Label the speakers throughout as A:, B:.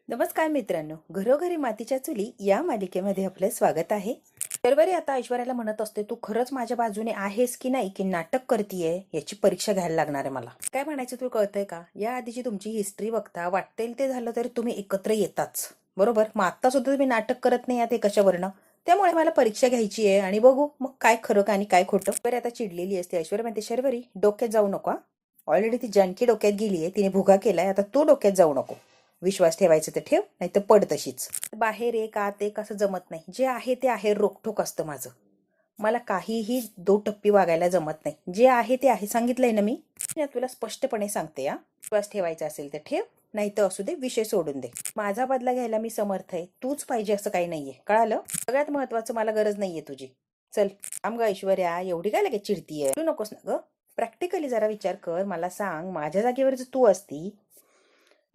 A: नमस्कार मित्रांनो, घरोघरी मातीच्या चुली या मालिकेमध्ये आपले स्वागत आहे. दरबारी आता ऐश्वर्याला म्हणत असते, तू खरंच माझ्या बाजूने आहेस की नाही, की नाटक करतीये याची परीक्षा घ्यायला लागणार आहे मला. काय म्हणायचं तू कळतंय का? या आधीची तुमची हिस्ट्री बघता वाटेल ते झालं तरी तुम्ही एकत्र येताच, बरोबर? मग आता सुद्धा तुम्ही नाटक करत नाही ते कशावरनं? त्यामुळे मला परीक्षा घ्यायची आहे आणि बघू मग काय खरं आणि काय खोटं. बरं, आता चिडलेली असते ऐश्वर्या, म्हणते शर्वरी डोक्यात जाऊ नको. ऑलरेडी ती जानकी डोक्यात गेलीये, तिने भुगा केलाय, आता तू डोक्यात जाऊ नको. विश्वास ठेवायचं तर ठेव, नाही तर पड तशीच. बाहेर एक आत एक असं जमत नाही. जे आहे ते आहे, रोकठोक असतं माझं. मला काहीही टप्पी वागायला जमत नाही. जे आहे ते आहे, सांगितलंय ना मी. तुला स्पष्टपणे सांगते या, विश्वास ठेवायचा असेल तर ठेव, नाही तर असू दे, विषय सोडून दे. माझा बदला घ्यायला मी समर्थ आहे, तूच पाहिजे असं काही नाहीये, कळालं? सगळ्यात महत्वाचं, मला गरज नाहीये तुझी. चल थांब ग ऐश्वर्या, एवढी काय लगेच चिडतीये? तू नकोस ना ग. प्रॅक्टिकली जरा विचार कर, मला सांग, माझ्या जागेवर जर तू असती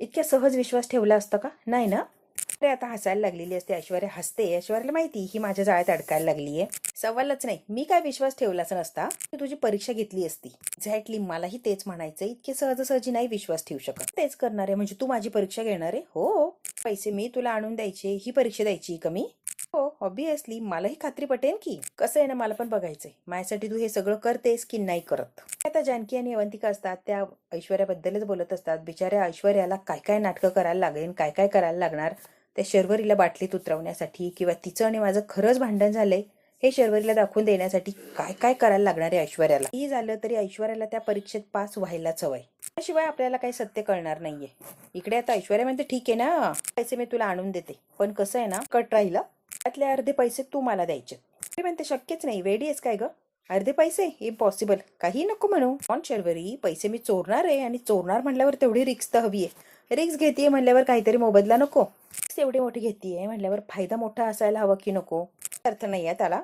A: इतक्या सहज विश्वास ठेवला असता का? नाही ना? अरे आता हसायला लागलेली असते ऐश्वर्या, हसते. ऐश्वर्याला माहिती ही माझ्या जाळ्यात अडकायला लागलीये. सवालच नाही, मी काय विश्वास ठेवलाच नसता, तुझी परीक्षा घेतली असती. एक्झॅक्टली, मलाही तेच म्हणायचं. इतके सहजासहजी नाही विश्वास ठेवू शकत. तेच करणार आहे म्हणजे तू माझी परीक्षा घेणार आहे? हो. पैसे मी तुला आणून द्यायचे, ही परीक्षा द्यायची कमी? हो ऑब्विसली, मलाही खात्री पटेल की. कसं आहे ना, मला पण बघायचंय माझ्यासाठी तू हे सगळं करतेस की नाही करत. आता जानकी आणि अवंतिका असतात, त्या ऐश्वर्याबद्दलच बोलत असतात. बिचाऱ्या ऐश्वर्याला काय काय नाटकं करायला लागेल, काय काय करायला लागणार त्या शर्वरीला बाटलीत उतरवण्यासाठी, किंवा तिचं आणि माझं खरंच भांडण झालंय हे शर्वरीला दाखवून देण्यासाठी काय काय करायला लागणार आहे ऐश्वर्याला. ही झालं तरी ऐश्वर्याला त्या परीक्षेत पास व्हायलाच हवंय. त्याशिवाय आपल्याला काही सत्य कळणार नाहीये. इकडे आता ऐश्वर्या म्हणते, ठीक आहे ना, पैसे मी तुला आणून देते, पण कसं आहे ना, कट राहिलं, त्यातले अर्धे पैसे तू मला द्यायचे. ते म्हणते, शक्यच नाही, वेडी आहेस काय ग? अर्धे पैसे इम्पॉसिबल. काही नको म्हणू. ऑन शर्वरी, पैसे मी चोरणार आहे, आणि चोरणार म्हणल्यावर तेवढी रिक्स तर हवी आहे. रिक्स घेतेय म्हणल्यावर काहीतरी मोबदला नको. एवढी मोठी घेतीये म्हणल्यावर फायदा मोठा असायला हवा की नको? अर्थ नाही आहे त्याला.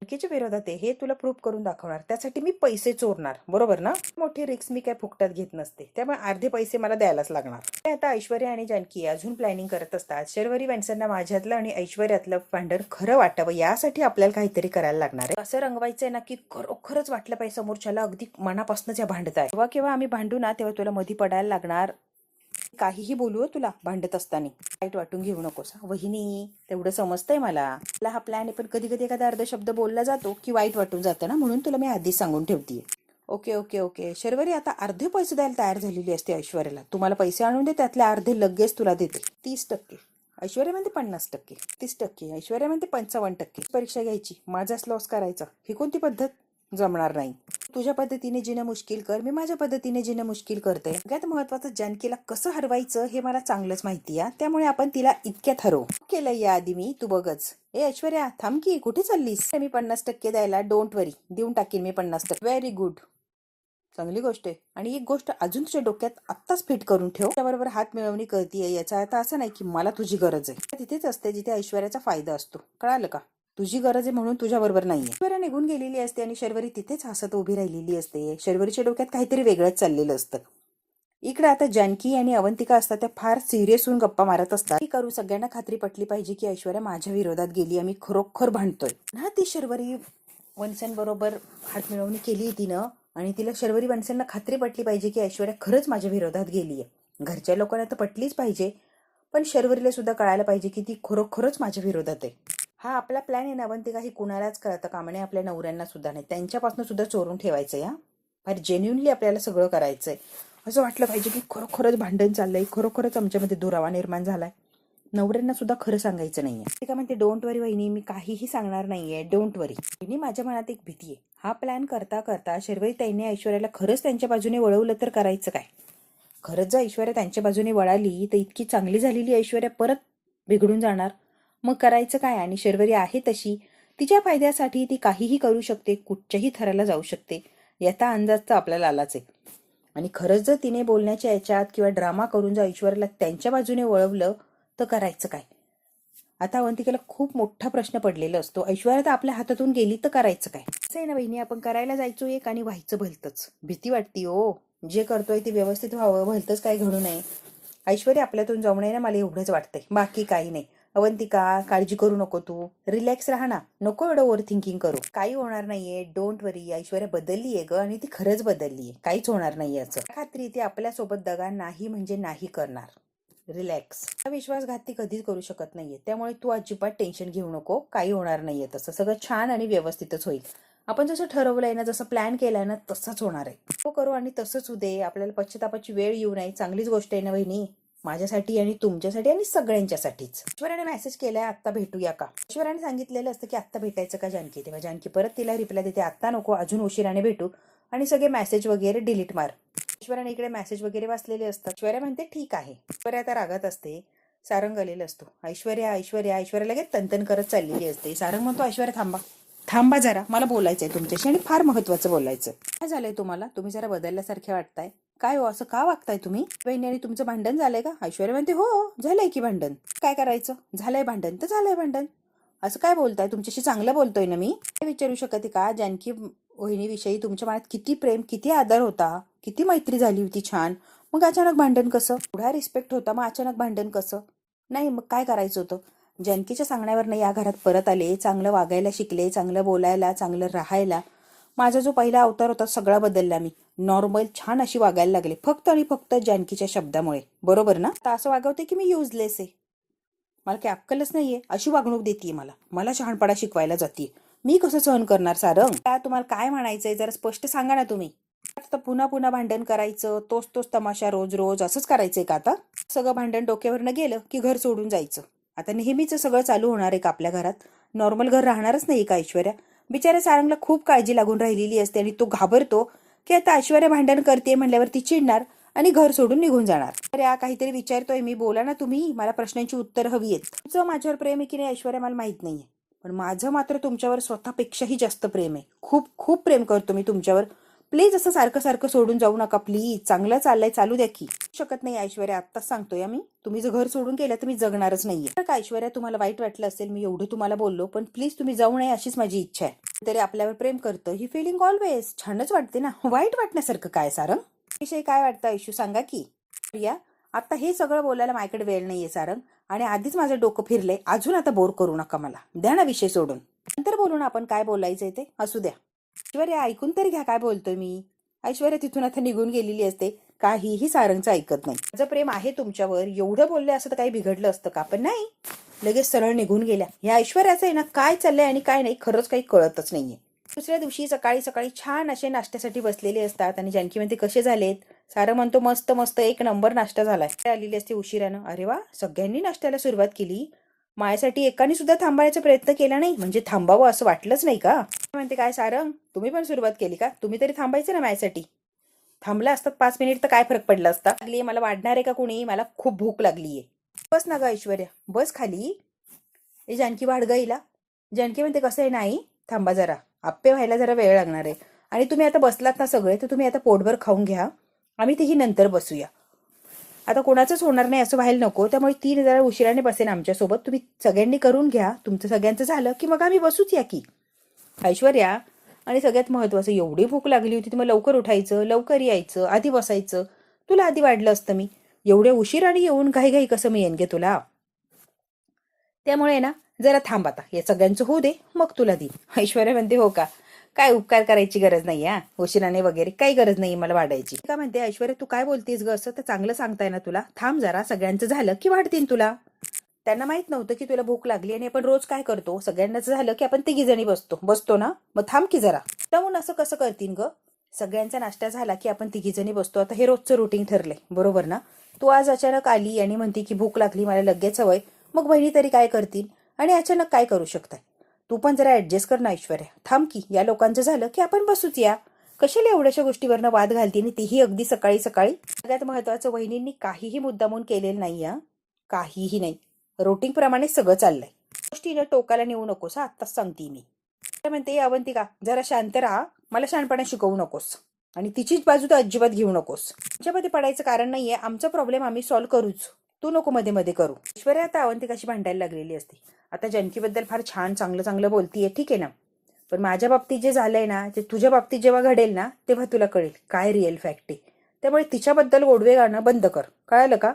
A: जानकीच्या विरोधात आहे हे तुला प्रूव्ह करून दाखवणार, त्यासाठी मी पैसे चोरणार, बरोबर ना? मोठी रिक्स मी काय फुकटात घेत नसते, त्यामुळे अर्धे पैसे मला द्यायलाच लागणार. आता ऐश्वर्या आणि जानकी अजून प्लॅनिंग करत असतात. शर्वरी वॅन्सरना माझ्यातलं आणि ऐश्वर्यातलं भांडण खरं वाटावं, यासाठी आपल्याला काहीतरी करायला लागणार आहे. असं रंगवायचंय ना की खरोखरच वाटलं पाहिजे समोरच्याला अगदी मनापासूनच या भांडत आहे. केव्हा आम्ही भांडू ना, तेव्हा तुला मधी पडायला लागणार. काहीही बोलू तुला भांडत असताना, वाईट वाटून घेऊ नकोस वहिनी, तेवढं समजतंय मला. हा प्लॅन आहे, पण कधी कधी एखादा अर्ध शब्द बोलला जातो की वाईट वाटून जातं ना, म्हणून तुला मी आधीच सांगून ठेवतीये. Okay okay okay. शर्वरी आता अर्धे पैसे द्यायला तयार झालेली असते ऐश्वर्याला. तुम्हाला पैसे आणून दे, त्यातले अर्धे लगेच तुला देते. 30%. ऐश्वर्या म्हणते 50%. 30%. ऐश्वर्या म्हणते 55%. परीक्षा घ्यायची, माझाच लॉस करायचा, ही कोणती पद्धत? जमणार नाही. तुझ्या पद्धतीने जिणं मुश्किल कर, मी माझ्या पद्धतीने जिणं मुश्किल करते. सगळ्यात महत्वाचं, जानकीला कसं हरवायचं हे मला चांगलंच माहिती आहे, त्यामुळे आपण तिला इतक्यात हरवू. केलं या आधी मी, तू बघच. ए ऐश्वर्या थांब की, कुठे चाललीस? मी 50% द्यायला, डोंट वरी, देऊन टाकेन मी 50%. व्हेरी गुड, चांगली गोष्ट आहे. आणि एक गोष्ट अजून तुझ्या डोक्यात आत्ताच फिट करून ठेव, त्याबरोबर हात मिळवणी करतीये याचा अर्थ असं नाही की मला तुझी गरज आहे. तिथेच असते जिथे ऐश्वर्याचा फायदा असतो, कळालं का? तुझी गरज आहे म्हणून तुझ्या बरोबर नाहीये. ऐश्वर्या निघून गेलेली असते आणि शर्वरी तिथेच हसत उभी राहिलेली असते. शर्वरीच्या डोक्यात काहीतरी वेगळंच चाललेलं असतं. इकडे आता जानकी आणि अवंतिका असतात, त्या फार सिरियस होऊन गप्पा मारत असतात. करू, सगळ्यांना खात्री पटली पाहिजे की ऐश्वर्या माझ्या विरोधात गेली, आम्ही खरोखर भांडतोय ना. ती शर्वरी वंशनबरोबर हात मिळवणी केली तिनं, आणि तिला शर्वरी वंशनला खात्री पटली पाहिजे की ऐश्वर्या खरंच माझ्या विरोधात गेलीये. घरच्या लोकांना तर पटलीच पाहिजे, पण शर्वरीला सुद्धा कळायला पाहिजे की ती खरोखरच माझ्या विरोधात आहे. हा आपला प्लॅन आहे ना अवंतिका, ही कुणालाच कळतं कामा नये, आपल्या नवऱ्यांना सुद्धा नाही, त्यांच्यापासून सुद्धा चोरून ठेवायचंय. या फार जेन्युनली आपल्याला सगळं करायचंय. असं वाटलं पाहिजे की खरोखरच भांडण चाललंय, खरोखरच आमच्यामध्ये दुरावा निर्माण झालाय. नवऱ्यांना सुद्धा खरं सांगायचं नाहीये. ते का म्हणते, डोंट वरी वहिनी, मी काहीही सांगणार नाहीये, डोंट वरी. वहिनी, माझ्या मनात एक भीती आहे. हा प्लॅन करता करता शर्वरी ताईने ऐश्वर्याला खरंच त्यांच्या बाजूने वळवलं तर करायचं काय? खरंच जर ऐश्वर्या त्यांच्या बाजूने वळाली तर इतकी चांगली झालेली ऐश्वर्या परत बिघडून जाणार. मग करायचं काय? आणि शर्वरी आहे तशी, तिच्या फायद्यासाठी ती काहीही करू शकते, कुठच्याही थराला जाऊ शकते, याचा अंदाज तर आपल्याला आलाच आहे. आणि खरंच जर तिने बोलण्याच्या याच्यात किंवा ड्रामा करून जर ऐश्वर्याला त्यांच्या बाजूने वळवलं तर करायचं काय? आता अवंतिकेला खूप मोठा प्रश्न पडलेला असतो. ऐश्वर्या तर आपल्या हातातून गेली तर करायचं काय? असं आहे ना बहिणी, आपण करायला जायचो एक आणि व्हायचं भलतंच. भीती वाटती हो. जे करतोय ते व्यवस्थित व्हावं, भलतंच काही घडू नये. ऐश्वर्या आपल्यातून जाऊ नये ना, मला एवढंच वाटतंय, बाकी काही नाही. अवंतिका, काळजी करू नको, तू रिलॅक्स राहा ना, नको एवढं ओव्हर थिंकिंग करू, काही होणार नाहीये, डोंट वरी. ऐश्वर्या बदललीये ग, आणि ती खरंच बदललीये, काहीच होणार नाही याचं खात्री. ती आपल्यासोबत दगा नाही म्हणजे नाही करणार. रिलॅक्स. हा विश्वासघात ती कधीच करू शकत नाहीये, त्यामुळे तू अजिबात टेन्शन घेऊ नको. काही होणार नाहीये, तसं सगळं छान आणि व्यवस्थितच होईल. आपण जसं ठरवलंय ना, जसं प्लॅन केलाय ना, तसंच होणार आहे. तो करू आणि तसंच उदे. आपल्याला पश्चातापाची वेळ येऊ नये. चांगलीच गोष्ट आहे ना वहिनी, माझ्यासाठी आणि तुमच्यासाठी आणि सगळ्यांच्यासाठीच. ऐश्वर्याने मेसेज केलाय, आत्ता भेटूया का. ऐश्वर्याने सांगितलेलं असतं की आत्ता भेटायचं का जानकी, तेव्हा जानकी परत तिला रिप्लाय देते, आत्ता नको, अजून उशिराने भेटू, आणि सगळे मेसेज वगैरे डिलीट मार. ऐश्वर्याने इकडे मेसेज वगैरे वाचलेले असतात. ऐश्वर्या म्हणते ठीक आहे. ऐश्वर्या आता रागात असते. सारंग आलेला असतो. ऐश्वर्या ऐश्वर्या ऐश्वर्या लगेच तनतन करत चाललेली असते. सारंग म्हणतो, ऐश्वर्या थांबा थांबा जरा, मला बोलायचंय तुमच्याशी आणि फार महत्वाचं बोलायचं. काय झालंय तुम्हाला, तुम्ही जरा बदलल्यासारखे वाटताय. काय हो, असं का वागताय तुम्ही. बहिणी आणि तुमचं भांडण झालंय का. ऐश्वर्या म्हणते हो झालंय की भांडण, काय करायचं, झालंय भांडण तर झालंय भांडण. असं काय बोलताय, तुमच्याशी चांगलं बोलतोय ना मी. काय विचारू शकते का, जानकी वहिनीविषयी तुमच्या मनात किती प्रेम किती आदर होता, किती मैत्री झाली होती छान, मग अचानक भांडण कसं. एवढा रिस्पेक्ट होता, मग अचानक भांडण कसं. नाही मग काय करायचं होतं. जानकीच्या सांगण्यावरनं या घरात परत आले, चांगलं वागायला शिकले, चांगलं बोलायला, चांगलं राहायला. माझा जो पहिला अवतार होता सगळा बदलला मी. नॉर्मल छान अशी वागायला लागले, फक्त आणि फक्त जानकीच्या शब्दामुळे. बरोबर ना. आता असं वागवते की मी युजलेस आहे, मला काही अक्कलच नाहीये, अशी वागणूक देते मला शहाणपणा शिकवायला जाते. मी कसं सहन करणार. सारंग काय तुम्हाला काय म्हणायचंय, जरा स्पष्ट सांगा ना तुम्ही. आता पुन्हा पुन्हा भांडण करायचं, तोच तोच तमाशा रोज रोज असंच करायचंय का. आता सगळं भांडण डोक्यावरनं गेलं की घर सोडून जायचं. आता नेहमीच सगळं चालू होणार आहे का आपल्या घरात. नॉर्मल घर राहणारच नाही का. ऐश्वर्या बिचाऱ्या सारंगला खूप काळजी लागून राहिलेली असते आणि तो घाबरतो की आता ऐश्वर्या भांडण करते म्हणल्यावर ती चिडणार आणि घर सोडून निघून जाणार. अरे काहीतरी विचारतोय मी, बोला ना तुम्ही, मला प्रश्नांची उत्तर हवी आहेत. तुमचं माझ्यावर प्रेम आहे की नाही ऐश्वर्या मला माहित नाहीये, पण माझं मात्र तुमच्यावर स्वतःपेक्षाही जास्त प्रेम आहे. खूप खूप प्रेम करतो मी तुमच्यावर. प्लीज असं सारखं सारखं सोडून जाऊ नका प्लीज. चांगलं चाललंय चालू द्या की. शकत नाही ऐश्वर्या, आत्ताच सांगतोय मी, तुम्ही जर घर सोडून गेला तर मी जगणारच नाहीये. का ऐश्वर्या तुम्हाला वाईट वाटलं असेल मी एवढं तुम्हाला बोललो, पण प्लीज तुम्ही जाऊ नये अशीच माझी इच्छा आहे. तरी आपल्यावर प्रेम करतं ही फिलिंग ऑलवेज छानच वाटते ना. वाईट वाटण्यासारखं काय. सारंग विषयी काय वाटतं ऐशू सांगा की. प्रिया आता हे सगळं बोलायला माझ्याकडे वेळ नाहीये सारंग, आणि आधीच माझं डोकं फिरलंय, अजून आता बोर करू नका मला. द्या ना विषय सोडून, नंतर बोलू ना आपण काय बोलायचंय ते. असू द्या. ऐश्वर्या ऐकून तरी घ्या काय बोलतोय मी. ऐश्वर्या तिथून आता निघून गेलेली असते. काहीही सारंगचं ऐकत नाही. माझं प्रेम आहे तुमच्यावर, एवढं बोलले असं तर काही बिघडलं असतं का. पण नाही, लगेच सरळ निघून गेल्या. ह्या ऐश्वर्याचं आहे ना, काय चाललंय आणि काय नाही खरंच काही कळतच नाहीये. दुसऱ्या दिवशी सकाळी सकाळी छान असे नाश्त्यासाठी बसलेले असतात आणि जानकी म्हणते कसे झालेत. सारं म्हणतो मस्त मस्त एक नंबर नाश्ता झालाय. आलेली असते उशिरानं. अरे वा, सगळ्यांनी नाश्त्याला सुरुवात केली, माझ्यासाठी एकाने सुद्धा थांबायचा प्रयत्न केला नाही, म्हणजे थांबावं असं वाटलंच नाही का. म्हणते काय सारंग तुम्ही पण सुरुवात केली का, तुम्ही तरी थांबायचं ना माझ्यासाठी. थांबला असतात 5 मिनिट तर काय फरक पडला असता. लागलीये मला वाढणार आहे का कुणी, मला खूप भूक लागलीये. बस ना ग ऐश्वर्या, बस खाली. ए जानकी वाढ गईला. जानकी म्हणते कसं आहे नाही, थांबा जरा, आप्पे व्हायला जरा वेळ लागणार आहे. आणि तुम्ही आता बसलात ना सगळे, तर तुम्ही आता पोटभर खाऊन घ्या, आम्ही तेही नंतर बसूया. आता कोणाचंच होणार नाही असं व्हायला नको, त्यामुळे 3 जरा उशिराने बसेन आमच्यासोबत. तुम्ही सगळ्यांनी करून घ्या, तुमचं सगळ्यांचं झालं की मग आम्ही बसूच या की. ऐश्वर्या आणि सगळ्यात महत्वाचं, एवढी भूक लागली होती तर मग लवकर उठायचं, लवकर यायचं, आधी बसायचं. तुला आधी वाढलं असतं मी. एवढ्या उशिराने येऊन घाई कसं मी येईन गे तुला. त्यामुळे ना जरा थांब, आता या सगळ्यांचं होऊ दे मग तुला दे. ऐश्वर्या म्हणते हो का, काय उपकार करायची गरज नाही. उशिराने वगैरे काही गरज नाही मला वाढायची. का म्हणते ऐश्वर्या तू काय बोलतीस ग, असं तर चांगलं सांगताय ना तुला. थांब जरा, सगळ्यांचं झालं की वाढतील तुला. त्यांना माहित नव्हतं की तुला भूक लागली, आणि आपण रोज काय करतो, सगळ्यांनाच झालं की आपण 3 जणी बसतो ना, मग थांब की जरा. त्याहून असं कसं करतीन ग, सगळ्यांचा नाश्ता झाला की आपण 3 जणी बसतो. आता हे रोजचं रुटीन ठरलंय बरोबर ना. तू आज अचानक आली आणि म्हणती की भूक लागली मला लगेच हवंय, मग बहिणी तरी काय करतील आणि अचानक काय करू शकताय. तू पण जरा ऍडजस्ट कर ना ऐश्वर्या. थांब की, या लोकांचं झालं की आपण बसूच या. कशाला एवढ्याशा गोष्टीवरनं वाद घालते, आणि तीही अगदी सकाळी सकाळी. सगळ्यात महत्वाचं, वहिनींनी काहीही मुद्दामून केलेलं नाही. काहीही नाही, रोटीन प्रमाणे सगळं चाललंय. गोष्टीनं टोकाला नेऊ नकोस आत्ताच सांगते मी. म्हणते अवंतिका जरा शांत राहा, मला शहाणपणा शिकवू नकोस, आणि तिचीच बाजू तर अजिबात घेऊ नकोस. तुमच्यामध्ये पडायचं कारण नाहीये, आमचा प्रॉब्लेम आम्ही सॉल्व्ह करूच, तू नको मध्ये मध्ये करू. ऐश्वर्या आता अवंतिकाशी भांडायला लागलेली असते. आता जानकीबद्दल फार छान चांगलं चांगलं बोलतीये, ठीक आहे ना, पण माझ्या बाबतीत जे झालंय ना, ते तुझ्या बाबतीत जेव्हा घडेल ना तेव्हा तुला कळेल काय रिअल फॅक्ट आहे. त्यामुळे तिच्याबद्दल गोडवे गाणं बंद कर, कळालं का.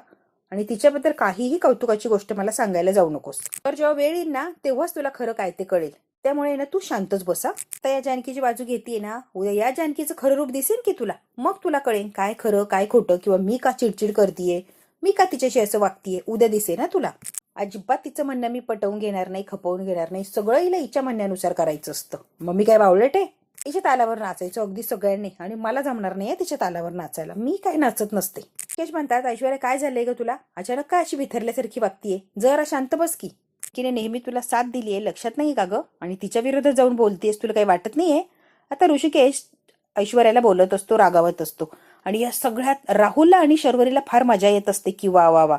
A: आणि तिच्याबद्दल काहीही कौतुकाची गोष्ट मला सांगायला जाऊ नकोस. तर जेव्हा वेळ येईल ना तेव्हाच तुला खरं काय ते कळेल. त्यामुळे ना तू शांतच बसा. आता या जानकीची बाजू घेतीये ना, उद्या या जानकीचं खरं रूप दिसेल की तुला, मग तुला कळेल काय खरं काय खोटं, किंवा मी का चिडचिड करतीये. मी का तिच्याशी असं वागतीये उद्या दिसे ना तुला. अजिबात तिचं म्हणणं मी पटवून घेणार नाही, खपवून घेणार नाही. सगळं हिला हिच्या म्हणण्यानुसार करायचं असतं. मग मी काय बावळट आहे? तिच्या तालावर नाचायचं अगदी सगळ्यांनी, आणि मला जमणार नाहीये तिच्या तालावर नाचायला. मी काय नाचत नसते. केश म्हणतात, ऐश्वर्या काय झालंय ग तुला? अचानक काय अशी बिथरल्यासारखी वागतीये? जरा शांत बस की. तिने नेहमी तुला साथ दिलीये, लक्षात नाही का ग? आणि तिच्या विरोधात जाऊन बोलतेस, तुला काही वाटत नाहीये? आता ऋषिकेश ऐश्वर्याला बोलत असतो, रागावत असतो, आणि या सगळ्यात राहुलला आणि शर्वरीला फार मजा येत असते की वा वा वा,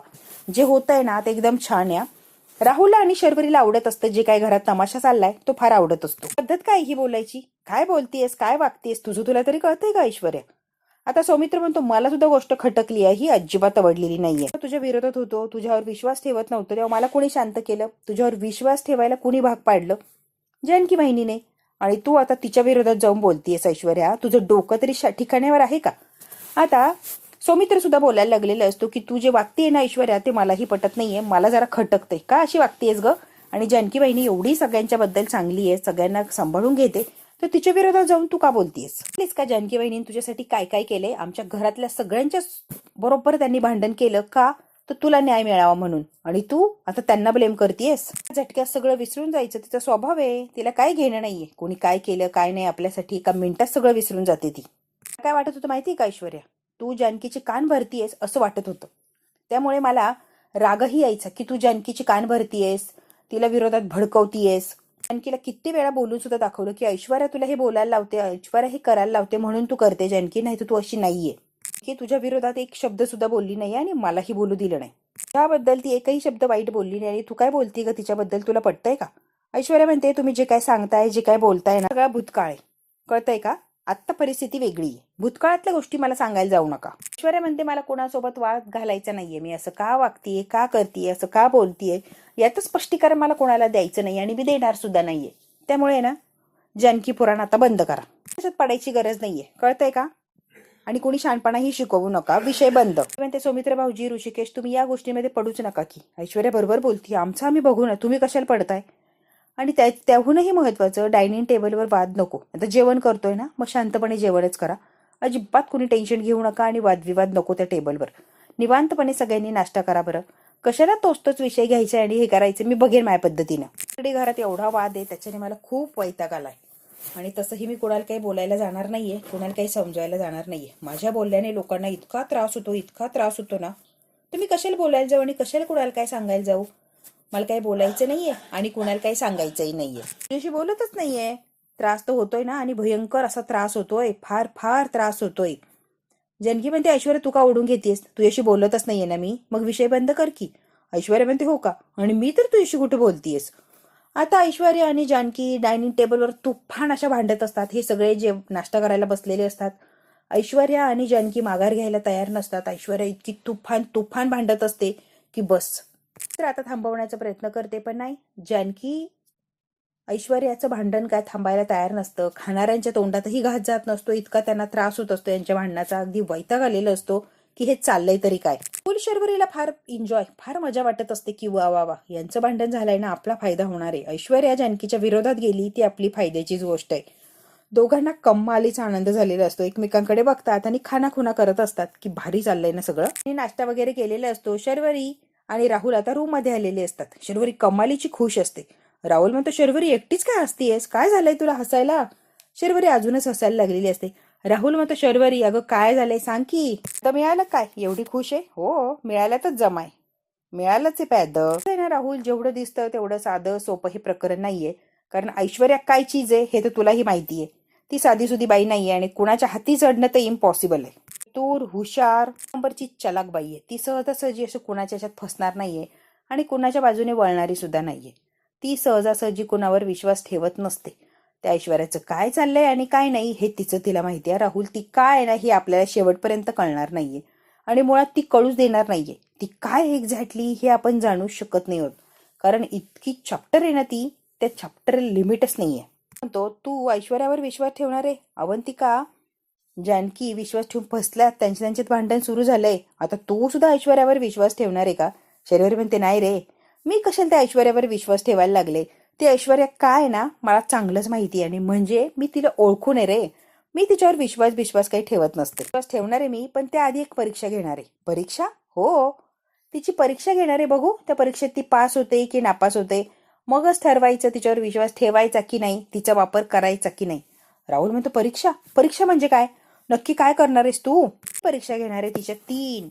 A: जे होत आहे ना ते एकदम छान आहे. राहुलला आणि शर्वरीला आवडत असतं, जे काय घरात तमाशा चाललाय तो फार आवडत असतो. पद्धत काय ही बोलायची? काय बोलतीयस, काय वागतेस, तुझं तुला तरी कळतंय का ऐश्वर्या? आता सौमित्र म्हणतो, मला सुद्धा गोष्ट खटकली आहे, ही अजिबात आवडलेली नाहीये. तुझ्या विरोधात होतो, तुझ्यावर विश्वास ठेवत नव्हतं, तेव्हा मला कोणी शांत केलं? तुझ्यावर विश्वास ठेवायला कुणी भाग पाडलं? जानकी बहिणीने. आणि तू आता तिच्या विरोधात जाऊन बोलतीयस ऐश्वर्या, तुझं डोकं तरी ठिकाण्यावर आहे का? आता सौमित्र सुद्धा बोलायला लागलेलं असतो की तू जे वागतेय ना ऐश्वर्या, ते मलाही पटत नाहीये, मला जरा खटकते. का अशी वागतेयस ग? आणि जानकी बहिणी एवढी सगळ्यांच्या बद्दल चांगली आहे, सगळ्यांना सांभाळून घेते, तर तिच्या विरोधात जाऊन तू का बोलतीयस? प्लीज का जानकी बहिणीने तुझ्यासाठी काय काय केलंय? आमच्या घरातल्या सगळ्यांच्या बरोबर त्यांनी भांडण केलं का? तर तुला न्याय मिळावा म्हणून. आणि तू आता त्यांना ब्लेम करतेयस? झटक्यात सगळं विसरून जायचं तिचा स्वभाव आहे. तिला काय घेणं नाहीये कोणी काय केलं काय नाही आपल्यासाठी. एका मिनिटात सगळं विसरून जाते ती. काय वाटत होतं माहितीये का ऐश्वर्या? तू जानकीची कान भरतीयस असं वाटत होतं. त्यामुळे मला रागही यायचा की तू जानकीची कान भरतीयस, तिला विरोधात भडकवतीयस. जानकीला किती वेळा बोलून सुद्धा दाखवलं की ऐश्वर्या तुला हे बोलायला लावते, ऐश्वर्या हे करायला लावते म्हणून तू करते जानकी, नाही तर तू अशी नाहीये. की तुझ्या विरोधात एक शब्द सुद्धा बोलली नाही आणि मलाही बोलू दिलं नाही. त्याबद्दल ती एकही शब्द वाईट बोलली नाही. आणि तू काय बोलती ग तिच्याबद्दल, तुला पटतंय का? ऐश्वर्या म्हणते, तुम्ही जे काय सांगताय, जे काय बोलताय ना, सगळा भूतकाळ आहे, कळतंय का? आत्ता परिस्थिती वेगळी आहे, भूतकाळातल्या गोष्टी मला सांगायला जाऊ नका. ऐश्वर्या म्हणते, मला कोणासोबत वाद घालायचा नाहीये, मी असं का वागतीये, का करतीये, असं का बोलतीये, याचं स्पष्टीकरण मला कोणाला द्यायचं नाही आणि मी देणार सुद्धा नाहीये. त्यामुळे ना जानकी पुराण आता बंद करा, त्याच्यात पडायची गरज नाहीये, कळतंय का? आणि कोणी शहाणपणाही शिकवू नका, विषय बंद. म्हणते सौमित्र भाऊजी, ऋषिकेश, तुम्ही या गोष्टीमध्ये पडूच नका की. ऐश्वर्या बरोबर बोलती, आमचं आम्ही बघू ना, तुम्ही कशाला पडताय? आणि त्याहूनही महत्वाचं, डायनिंग टेबलवर वाद नको. आता जेवण करतोय ना, मग शांतपणे जेवणच करा. अजिबात कोणी टेन्शन घेऊ नका आणि वादविवाद नको त्या टेबलवर. निवांतपणे सगळ्यांनी नाश्ता करा. बरं, कशाला तोच विषय घ्यायचा आणि हे करायचं? मी बघेन माझ्या पद्धतीनं. इकडे घरात एवढा वाद आहे, त्याच्याने मला खूप वैताग आलाय. आणि तसंही मी कोणाला काही बोलायला जाणार नाहीये, कोणाला काही समजायला जाणार नाहीये. माझ्या बोलल्याने लोकांना इतका त्रास होतो ना, तर मी कशाला बोलायला जाऊ आणि कशाला कोणाला काय सांगायला जाऊ? मला काही बोलायचं नाहीये आणि कुणाला काही सांगायचंही नाहीये. तुझ्याशी बोलतच नाहीये. त्रास तर होतोय ना, आणि भयंकर असा त्रास होतोय, फार फार त्रास होतोय. जानकी म्हणते, ऐश्वर्या तू का ओढून घेतेस? तुझ्याशी बोलतच नाहीये ना मी, मग विषय बंद कर की. ऐश्वर्या म्हणते, हो का? आणि मी तर तुझ्याशी कुठे बोलतीयस? आता ऐश्वर्या आणि जानकी डायनिंग टेबलवर तुफान अशा भांडत असतात. हे सगळे जे नाश्ता करायला बसलेले असतात, ऐश्वर्या आणि जानकी माघार घ्यायला तयार नसतात. ऐश्वर्या इतकी तुफान भांडत असते की बस. तर आता थांबवण्याचा प्रयत्न करते, पण नाही, जानकी ऐश्वर्याचं भांडण काय थांबायला तयार नसतं. खाणाऱ्यांच्या तोंडातही घास जात नसतो, इतका त्यांना त्रास होत असतो यांच्या भांडणाचा. अगदी वैताग आलेला असतो की हे चाललंय तरी काय. फुल शर्वरीला फार मजा वाटत असते की वा वा वा, यांचं भांडण झालंय ना, आपला फायदा होणार आहे. ऐश्वर्या जानकीच्या विरोधात गेली, ती आपली फायद्याचीच गोष्ट आहे. दोघांना कम्मालीचा आनंद झालेला असतो. एकमेकांकडे बघतात आणि खानाखुना करत असतात की भारी चाललंय ना सगळं. नाश्ता वगैरे केलेला असतो. शर्वरी आणि राहुल आता रूम मध्ये आलेले असतात. शर्वरी कमालीची खुश असते. राहुल म्हणतो, शर्वरी एकटीच काय हसतीयस? काय झालंय तुला हसायला? शर्वरी अजूनच हसायला लागलेली असते. राहुल म्हणतो, शर्वरी अगं काय झालंय सांग की. तर मिळालं काय, एवढी खुश आहे? हो, मिळाल्यातच जमाय, मिळालंच आहे पॅद ना. राहुल, जेवढं दिसतं तेवढं साधं सोपं हे प्रकरण नाहीये. कारण ऐश्वर्या काय चीज आहे हे तर तुलाही माहितीये. ती साधी सुधी बाई नाहीये आणि कुणाच्या हाती चढणं तर इम्पॉसिबल आहे. तूर हुशार नंबरची चलाक बाई आहे ती. सहजासहजी असं कुणाच्या याच्यात फसणार नाहीये आणि कुणाच्या बाजूने वळणारी सुद्धा नाहीये. ती सहजासहजी कुणावर विश्वास ठेवत नसते. त्या ऐश्वर्याचं काय चाललंय आणि काय नाही हे तिला माहिती आहे. राहुल, ती काय आहे ना हे आपल्याला शेवटपर्यंत कळणार नाहीये आणि मुळात ती कळूच देणार नाहीये. ती काय एक्झॅक्टली हे आपण जाणू शकत नाही आहोत, कारण इतकी चॅप्टर आहे ना ती, त्या चॅप्टर लिमिटच नाहीये. म्हणतो, तू ऐश्वर्यावर विश्वास ठेवणार आहे? अवंतिका, जानकी विश्वास ठेवून फसल्यात, त्यांच्यात भांडण सुरू झालंय. आता तू सुद्धा ऐश्वर्यावर विश्वास ठेवणार आहे का? शर्वरी म्हणते, नाही रे, मी कशाला त्या ऐश्वर्यावर विश्वास ठेवायला लागले? ती ऐश्वर्या काय ना मला चांगलंच माहिती आहे, आणि म्हणजे मी तिला ओळखून आहे रे. मी तिच्यावर विश्वास काही ठेवत नसते. विश्वास ठेवणार आहे मी, पण त्याआधी एक परीक्षा घेणार आहे. परीक्षा? हो, तिची परीक्षा घेणार आहे, बघू त्या परीक्षेत ती पास होते की नापास होते, मगच ठरवायचं तिच्यावर विश्वास ठेवायचा की नाही, तिचा वापर करायचा की नाही. राहुल म्हणतो परीक्षा परीक्षा म्हणजे काय, नक्की काय करणार आहेस तू. परीक्षा घेणार आहे तिच्या तीन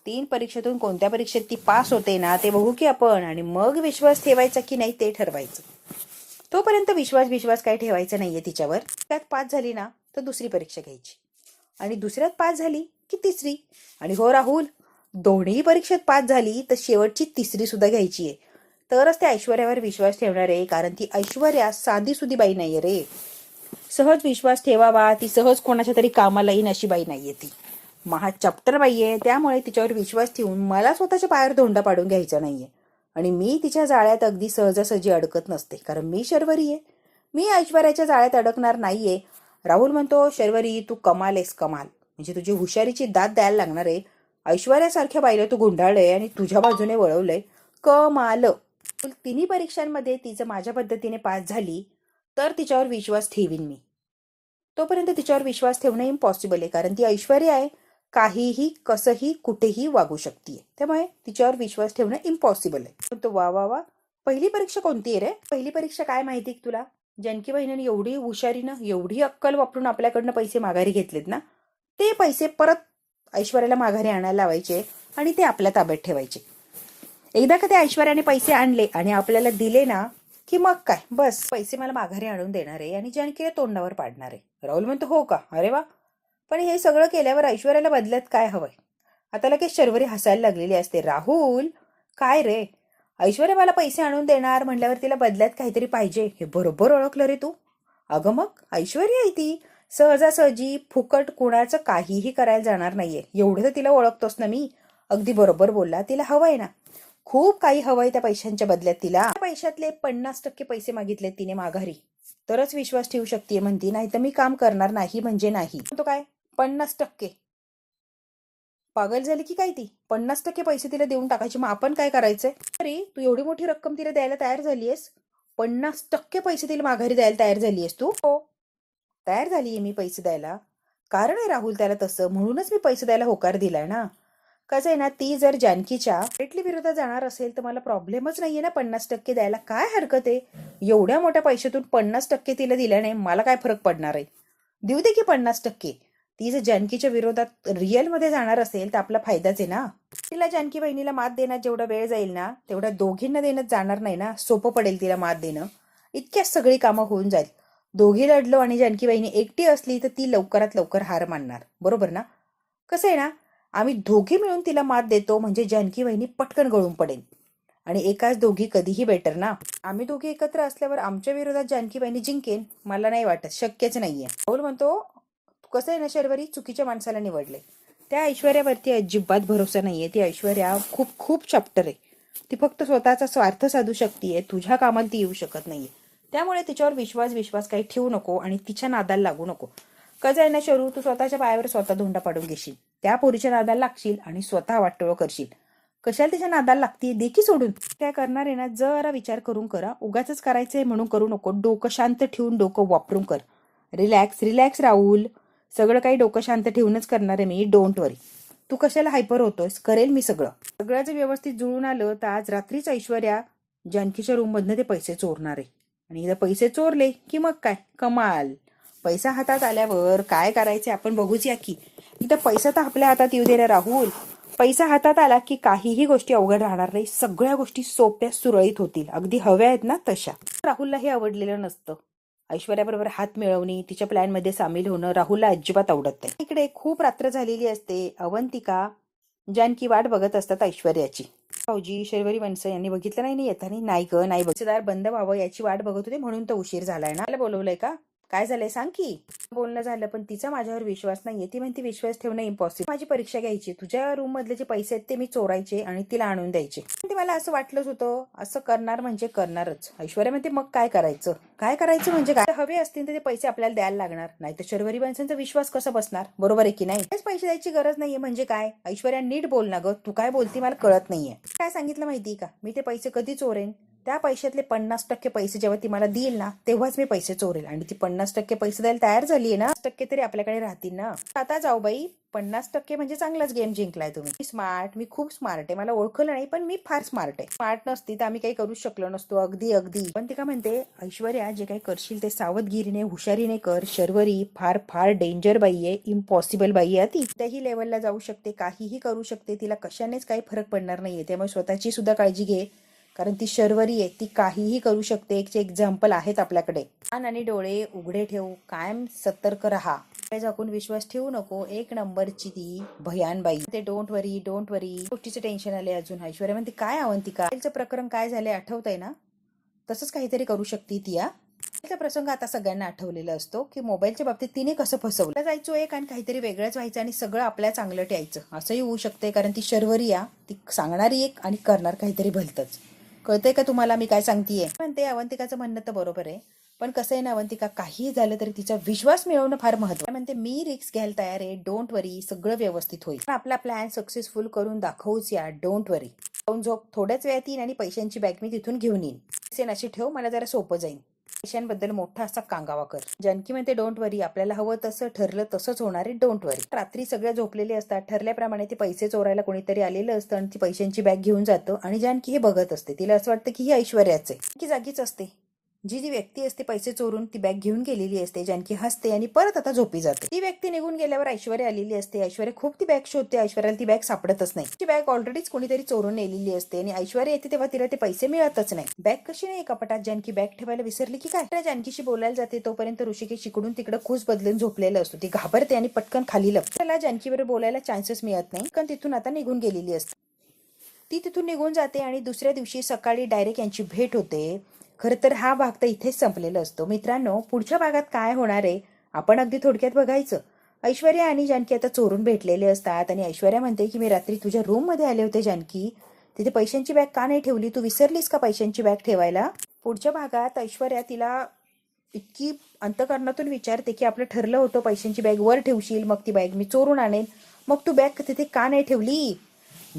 A: तीन परीक्षेतून कोणत्या परीक्षेत ती पास होते ना ते बघू की आपण, आणि मग विश्वास ठेवायचा की नाही ते ठरवायचं. तोपर्यंत विश्वास काय ठेवायचा नाहीये तिच्यावर. त्यात पास झाली ना तर दुसरी परीक्षा घ्यायची, आणि दुसऱ्यात पास झाली की तिसरी. आणि हो राहुल, दोन्ही परीक्षेत पास झाली तर शेवटची तिसरी सुद्धा घ्यायची आहे, तरच त्या ऐश्वर्यावर विश्वास ठेवणार आहे. कारण ती ऐश्वर्या साधी सुधी बाई नाहीये रे. सहज विश्वास ठेवावा, ती सहज कोणाच्या तरी कामाला येईन अशी बाई नाहीये ती. महा चॅप्टर बाई आहे, त्यामुळे तिच्यावर विश्वास ठेवून मला स्वतःच्या पायावर धोंडा पाडून घ्यायचा नाहीये. आणि मी तिच्या जाळ्यात अगदी सहजासहजी अडकत नसते, कारण मी शर्वरी आहे. मी ऐश्वर्याच्या जाळ्यात अडकणार नाहीये. राहुल म्हणतो शर्वरी तू कमाल आहेस, कमाल. म्हणजे तुझी हुशारीची दाद द्यायला लागणार आहे. ऐश्वर्यासारख्या बाईला तू गुंडाळलंय आणि तुझ्या बाजूने वळवलंय, कमाल. तिन्ही परीक्षांमध्ये तिचं माझ्या पद्धतीने पास झाली तर तिच्यावर विश्वास ठेवीन मी. तोपर्यंत तिच्यावर विश्वास ठेवणं इम्पॉसिबल आहे, कारण ती ऐश्वर्या आहे. काहीही कसंही कुठेही वागू शकते, त्यामुळे तिच्यावर विश्वास ठेवणं इम्पॉसिबल आहे. तो वा वा वा. पहिली परीक्षा कोणती आहे रे. पहिली परीक्षा काय माहिती तुला. जानकी बहिणीने एवढी हुशारीनं एवढी अक्कल वापरून आपल्याकडनं पैसे माघारी घेतलेत ना, ते पैसे परत ऐश्वर्याला माघारी आणायला लावायचे आणि ते आपल्या ताब्यात ठेवायचे. एकदा का त्या ऐश्वर्याने पैसे आणले आणि आपल्याला दिले ना की मग काय, बस पैसे मला माघारी आणून देणार आहे आणि जानकीला तोंडावर पाडणार आहे. राहुल म्हणतो हो का, अरे वा. पण हे सगळं केल्यावर ऐश्वर्याला बदल्यात काय हवंय. आता लगेच शर्वरी हसायला लागलेली असते. राहुल काय रे, ऐश्वर्या मला पैसे आणून देणार म्हणल्यावर तिला बदल्यात काहीतरी पाहिजे, हे बरोबर ओळखलं रे तू. अगं मग ऐश्वर्या आहे ती, सहजासहजी फुकट कुणाचं काहीही करायला जाणार नाहीये, एवढं तर तिला ओळखतोस ना मी. अगदी बरोबर बोलला, तिला हवंय ना, खूप काही हवंय त्या पैशांच्या बदल्यात तिला. पैशातले 50% पैसे मागितले तिने माघारी, तरच विश्वास ठेवू शकते म्हणती, नाही तर मी काम करणार नाही म्हणजे नाही. तो काय 50%, पागल झाली की काय ती. 50% पैसे तिला देऊन टाकायचे, मग आपण काय करायचंय. अरे तू एवढी मोठी रक्कम तिला द्यायला तयार झालीयस, 50% पैसे तिला माघारी द्यायला तयार झालीयस तू. हो तयार झालीये मी पैसे द्यायला, कारण आहे राहुल त्याला तसं, म्हणूनच मी पैसे द्यायला होकार दिलाय ना. कसं आहे ना, ती जर जानकीच्या डायरेक्टली विरोधात जाणार असेल तर मला प्रॉब्लेमच नाहीये ना 50% द्यायला, काय हरकत आहे. एवढ्या मोठ्या पैशातून 50% तिला दिल्याने मला काय फरक पडणार आहे. देऊ दे की 50%. ती जर जानकीच्या विरोधात रिअल मध्ये जाणार असेल तर आपला फायदाच आहे ना. तिला जानकी बहिणीला मात देण्यात जेवढा वेळ जाईल ना तेवढ्या दोघींना देण्यात जाणार नाही ना, सोपं पडेल तिला मात देणं. इतक्याच सगळी कामं होऊन जाईल. दोघी लढलो आणि जानकी बहिणी एकटी असली तर ती लवकरात लवकर हार मानणार, बरोबर ना. कसं आहे ना, आम्ही दोघी मिळून तिला मात देतो म्हणजे जानकी बहिणी पटकन गळून पडेल, आणि एकाच दोघी कधीही बेटर ना. आम्ही दोघी एकत्र असल्यावर आमच्या विरोधात जानकी बहिणी जिंकेन, मला नाही वाटत, शक्यच नाहीये. राहुल म्हणतो कसं आहे ना शर्वरी, चुकीच्या माणसाला निवडले. त्या ऐश्वर्यावरती अजिबात भरोसा नाहीये. ती ऐश्वर्या खूप खूप चॅप्टर आहे, ती फक्त स्वतःचा स्वार्थ साधू शकते, तुझ्या कामाला ती येऊ शकत नाहीये. त्यामुळे तिच्यावर विश्वास काही ठेवू नको आणि तिच्या नादाला लागू नको. कसं आहे ना शरू, तू स्वतःच्या पायावर स्वतः धोंडा पाडून घेशील, त्या पोरीच्या नादाला लागशील आणि स्वतः वाटोळं करशील. कशाला तिच्या नादाला लागती, देखी सोडून. काय करणार आहे ना जरा विचार करून करा, उगाच करायचंय म्हणून करू नको. डोकं शांत ठेवून डोकं वापरून कर. रिलॅक्स रिलॅक्स राहुल, सगळं काही डोकं शांत ठेवूनच करणार आहे मी, डोंट वरी. तू कशाला हायपर होतोयस, करेल मी सगळं. सगळं जर व्यवस्थित जुळून आलं तर आज रात्रीच ऐश्वर्या जानकीच्या रूम मधनं ते पैसे चोरणार आहे, आणि एकदा पैसे चोरले की मग काय कमाल. पैसा हातात आल्यावर काय करायचे आपण बघूच या की. इथं पैसा तर आपल्या हातात येऊ दे रे राहुल. पैसा हातात आला की काहीही गोष्टी अवघड राहणार नाही, सगळ्या गोष्टी सोप्या सुरळीत होतील, अगदी हव्या आहेत ना तशा. राहुलला हे आवडलेलं नसतं. ऐश्वर्याबरोबर हात मिळवणी, तिच्या प्लॅन मध्ये सामील होणं राहुलला अजिबात आवडत नाही. इकडे खूप रात्र झालेली असते. अवंतिका जानकी वाट बघत असतात ऐश्वर्याची. भाऊजी शर्वरी वंश यांनी बघितलं नाही येताना. नाही ग नाही, बक्षदार बंद व्हावं याची वाट बघत होते म्हणून तो उशीर झालाय ना. मला बोलवलंय का, काय झालंय सांग की. बोलणं झालं पण तिचा माझ्यावर विश्वास नाहीये. ती म्हणते विश्वास ठेवणं इम्पॉसिबल. माझी परीक्षा घ्यायची, तुझ्या रूम मधले जे पैसे आहेत ते मी चोरायचे आणि तिला आणून द्यायचे. ते मला असं वाटलंच होतं, असं करणार म्हणजे करणारच. ऐश्वर्या म्हणते मग काय करायचं, काय करायचं म्हणजे काय, हवे असतील तर ते पैसे आपल्याला द्यायला लागणार, नाही तर शर्वरी वंशांचा विश्वास कसा बसणार, बरोबर आहे की नाही. पैसे द्यायची गरज नाहीये म्हणजे काय. ऐश्वर्या नीट बोल ना ग, तू काय बोलती मला कळत नाहीये. काय सांगितलं माहिती का, मी ते पैसे कधी चोरेन, त्या पैशातले 50% पैसे जेव्हा ती मला देईल ना तेव्हाच मी पैसे चोरेल. आणि ती 50% पैसे द्यायला तयार झाली आहे ना, 50% तरी आपल्याकडे राहतील ना. आता जाऊ बाई, 50% म्हणजे चांगलाच गेम जिंकलाय तुम्ही. मी खूप स्मार्ट आहे. मला ओळखलं नाही पण मी फार स्मार्ट आहे. स्मार्ट नसती तर आम्ही काही करू शकलो नसतो. अगदी अगदी. पण ती का म्हणते, ऐश्वर्या जे काही करशील ते सावधगिरीने हुशारीने कर. शर्वरी फार फार डेंजर बाई आहे, इम्पॉसिबल बाई आहे ती. त्याही लेवलला जाऊ शकते, काहीही करू शकते. तिला कशानेच काही फरक पडणार नाहीये. त्यामुळे स्वतःची सुद्धा काळजी घे, कारण ती शर्वरी आहे, ती काहीही करू शकते. एक एक्झाम्पल आहेत आपल्याकडे. कान आणि डोळे उघडे ठेवू, कायम सतर्क राहा. काय झाकून विश्वास ठेवू नको. एक नंबरची ती भयानबाई. ते डोंट वरी गोष्टीचं टेन्शन आले अजून. ऐश्वर्या म्हणते, काय अवंतिका, प्रकरण काय झाले आठवतंय ना? तसंच काहीतरी करू शकते ती. प्रसंग आता सगळ्यांना आठवलेला असतो की मोबाईलच्या बाबतीत तिने कसं फसवलं. जायचो एक आणि काहीतरी वेगळंच व्हायचं आणि सगळं आपल्या चांगलं ठेवायचं. असंही होऊ शकते, कारण ती शर्वरी ती सांगणारी एक आणि करणार काहीतरी भलतंच. कळतंय का तुम्हाला मी काय सांगतेय? म्हणते अवंतिकाचं म्हणणं तर बरोबर आहे, पण कसं आहे ना अवंतिका, काही झालं तरी तिचा विश्वास मिळवणं फार महत्त्वाचं. म्हणते मी रिस्क घ्यायला तयार आहे, डोंट वरी, सगळं व्यवस्थित होईल. आपला प्लॅन सक्सेसफुल करून दाखवूच या, डोंट वरी. झोप, थोड्याच वेळात येईन आणि पैशांची बॅग मी तिथून घेऊन येईन. पैसे नशी ठेव, मला जरा सोपं जाईल. पैशांबद्दल मोठा असा कांगावा कर. जानकी म्हणते, डोंट वरी, आपल्याला हवं तसं ठरलं तसंच होणार आहे, डोंट वरी. रात्री सगळे झोपलेले असतात. ठरल्याप्रमाणे ते पैसे चोरायला कोणीतरी आलेलं असतं आणि ती पैशांची बॅग घेऊन जातं आणि जानकी हे बघत असते. तिला असं वाटतं की ही ऐश्वर्याच आहे. की जागीच असते. जी व्यक्ती असते पैसे चोरून ती बॅग घेऊन गेलेली असते. जानकी हसते आणि परत आता झोपी जाते. ती व्यक्ती निघून गेल्यावर ऐश्वर्या आलेली असते. ऐश्वर्या खूप ती बॅग शोधते. ऐश्वर्याला ती बॅग सापडतच नाही. ती बॅग ऑलरेडीच कोणीतरी चोरून नेलेली असते आणि ऐश्वर्या येते तेव्हा तिला ते पैसे मिळतच नाही. बॅग कशी नाही कपाटात? जानकी बॅग ठेवायला विसरली की काय? जानकीशी बोलायला जाते तोपर्यंत ऋषिकेश इकडून तिकडे खूस बदलून झोपलेला असतो. ती घाबरते आणि पटकन खाली लपते. त्याला जानकीबरोबर बोलायला चान्सेस मिळत नाही, कारण तिथून आता निघून गेलेली असते. ती तिथून निघून जाते आणि दुसऱ्या दिवशी सकाळी डायरेक्ट यांची भेट होते. खरं तर हा भाग तर इथेच संपलेला असतो. मित्रांनो, पुढच्या भागात काय होणार आहे आपण अगदी थोडक्यात बघायचं. ऐश्वर्या आणि जानकी आता चोरून भेटलेले असतात आणि ऐश्वर्या म्हणते की मी रात्री तुझ्या रूम मध्ये आले होते जानकी, तिथे पैशांची बॅग का नाही ठेवली? तू विसरलीस का पैशांची बॅग ठेवायला? पुढच्या भागात ऐश्वर्या तिला इतकी अंतकरणातून विचारते की आपलं ठरलं होतं पैशांची बॅग वर ठेवशील, मग ती बॅग मी चोरून आणेन, मग तू बॅग तिथे का नाही ठेवली?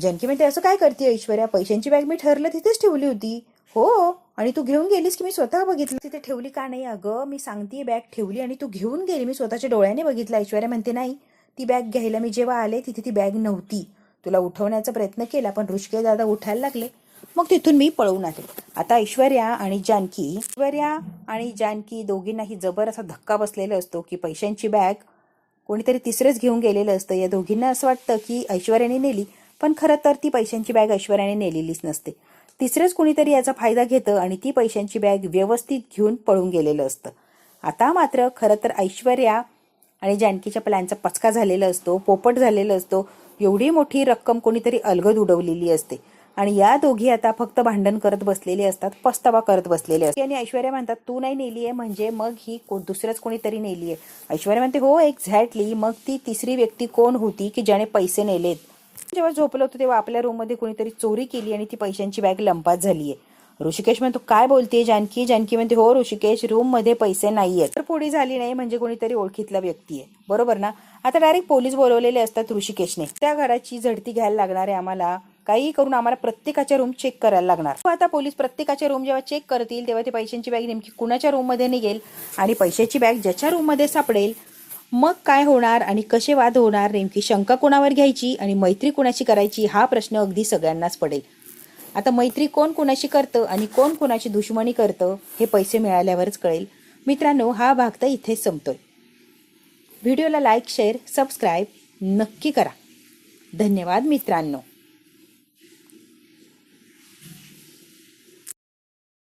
A: जानकी म्हणते, असं काय करते ऐश्वर्या, पैशांची बॅग मी ठरलं तिथेच ठेवली होती. हो, आणि तू घेऊन गेलीस की मी स्वतः बघितलं. तिथे ठेवली का नाही? अगं मी सांगते, बॅग ठेवली आणि तू घेऊन गेली, मी स्वतःच्या डोळ्याने बघितलं. ऐश्वर्या म्हणते, नाही, ती बॅग घ्यायला मी जेव्हा आले तिथे ती बॅग नव्हती. तुला उठवण्याचा प्रयत्न केला पण ऋषिकेश दादा उठायला लागले, मग तिथून मी पळून आले. आता ऐश्वर्या आणि जानकी दोघींनाही जबर असा धक्का बसलेला असतो की पैशांची बॅग कोणीतरी तिसरंच घेऊन गेलेलं असतं. या दोघींना असं वाटतं की ऐश्वर्याने नेली, पण खरं तर ती पैशांची बॅग ऐश्वर्याने नेलेलीच नसते. तिसरंच कुणीतरी याचा फायदा घेतं आणि ती पैशांची बॅग व्यवस्थित घेऊन पळून गेलेलं असतं. आता मात्र खरं तर ऐश्वर्या आणि जानकीच्या प्लॅनचा पचका झालेला असतो, पोपट झालेला असतो. एवढी मोठी रक्कम कोणीतरी अलगद उडवलेली असते आणि या दोघी आता फक्त भांडण करत बसलेले असतात, पस्तावा करत बसलेले असतात. आणि ऐश्वर्या म्हणतात, तू नाही नेलीये म्हणजे मग ही दुसरंच कोणीतरी नेलीये. ऐश्वर्या म्हणते, हो एक्झॅक्टली, मग ती तिसरी व्यक्ती कोण होती की ज्याने पैसे नेलेत? जेव्हा झोपलं होतं तेव्हा आपल्या रूम मध्ये कोणीतरी चोरी केली आणि ती पैशांची बॅग लंपास झालीये. ऋषिकेश म्हणतो, काय बोलते जानकी? जानकी म्हणते, हो ऋषिकेश, रूम मध्ये पैसे नाहीयेत. तर पुढे झाली नाही म्हणजे कोणीतरी ओळखीतला व्यक्ती आहे, बरोबर ना? आता डायरेक्ट पोलीस बोलवलेले असतात ऋषिकेशने. त्या घराची झडती घ्यायला लागणार आहे आम्हाला. काही करून आम्हाला प्रत्येकाच्या रूम चेक करायला लागणार. आता पोलीस प्रत्येकाच्या रूम जेव्हा चेक करतील तेव्हा ती पैशांची बॅग नेमकी कुणाच्या रूम मध्ये निघेल आणि पैशाची बॅग ज्याच्या रूम मध्ये सापडेल, मग काय होणार आणि कसे वाद होणार, नेमकी शंका कोणावर घ्यायची आणि मैत्री कुणाची करायची, हा प्रश्न अगदी सगळ्यांनाच पडेल. आता मैत्री कोण कुणाशी करतं आणि कोण कुणाची दुश्मनी करतं हे पैसे मिळाल्यावरच कळेल. मित्रांनो, हा भाग तर इथेच संपतोय. व्हिडिओला लाईक, शेअर, सबस्क्राईब नक्की करा. धन्यवाद मित्रांनो.